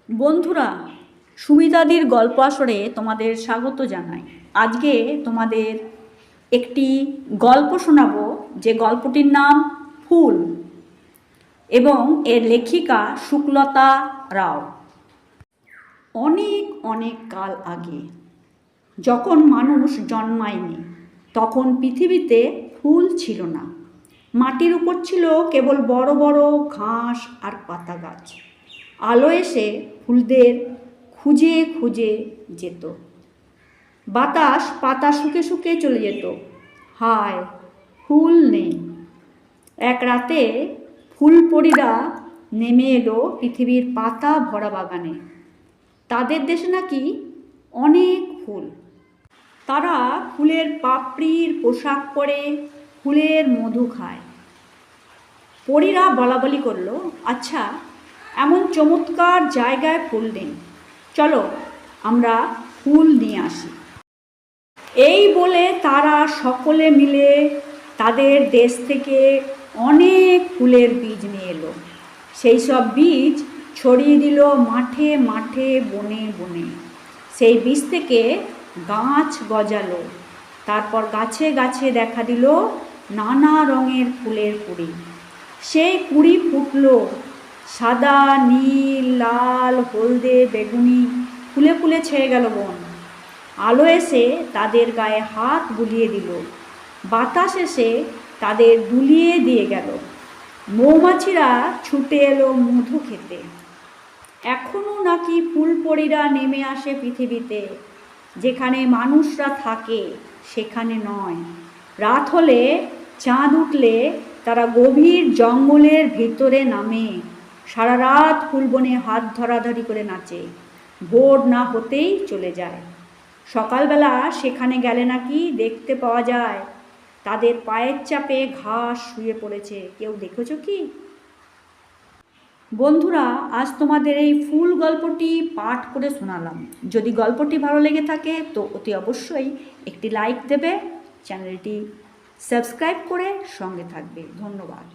বন্ধুরা, সুমিতাদির গল্প আসরে তোমাদের স্বাগত জানাই। আজকে তোমাদের একটি গল্প শোনাবো, যে গল্পটির নাম ফুল এবং এর লেখিকা শুক্লতা রাও। অনেক অনেক কাল আগে, যখন মানুষ জন্মায়নি, তখন পৃথিবীতে ফুল ছিল না। মাটির উপর ছিল কেবল বড় বড় ঘাস আর পাতা গাছ। আলো এসে ফুলদের খুঁজে খুঁজে যেত। বাতাস পাতা শুকে শুকে চলে যেত। হায়, ফুল নেই। এক রাতে ফুলপরীরা নেমে এলো পৃথিবীর পাতা ভরা বাগানে। তাদের দেশে নাকি অনেক ফুল। তারা ফুলের পাপড়ির পোশাক পরে ফুলের মধু খায়। পরীরা বলাবলি করলো, আচ্ছা, এমন চমৎকার জায়গায় ফুল নেই, চলো আমরা ফুল নিয়ে আসি। এই বলে তারা সকলে মিলে তাদের দেশ থেকে অনেক ফুলের বীজ নিয়ে এলো। সেই সব বীজ ছড়িয়ে দিল মাঠে মাঠে, বনে বনে। সেই বীজ থেকে গাছ গজালো। তারপর গাছে গাছে দেখা দিল নানা রঙের ফুলের কুঁড়ি। সেই কুঁড়ি ফুটলো সাদা, নীল, লাল, হলদে, বেগুনি, ফুলে ফুলে ছেয়ে গেল বন। আলো এসে তাদের গায়ে হাত বুলিয়ে দিল। বাতাস এসে তাদের দুলিয়ে দিয়ে গেল। মৌমাছিরা ছুটে এলো মধু খেতে। এখনও নাকি ফুলপরীরা নেমে আসে পৃথিবীতে। যেখানে মানুষরা থাকে সেখানে নয়। রাত হলে, চাঁদ উঠলে তারা গভীর জঙ্গলের ভিতরে নামে। সারা রাত ফুলবনে হাত ধরাধরি করে নাচে। ভোর না হতেই চলে যায়। সকালবেলা সেখানে গেলে নাকি দেখতে পাওয়া যায় তাদের পায়ের চাপে ঘাস শুয়ে পড়েছে। কেউ দেখেছো কি? বন্ধুরা, আজ তোমাদের এই ফুল গল্পটি পাঠ করে শোনালাম। যদি গল্পটি ভালো লেগে থাকে তো অতি অবশ্যই একটি লাইক দেবে, চ্যানেলটি সাবস্ক্রাইব করে সঙ্গে থাকবে। ধন্যবাদ।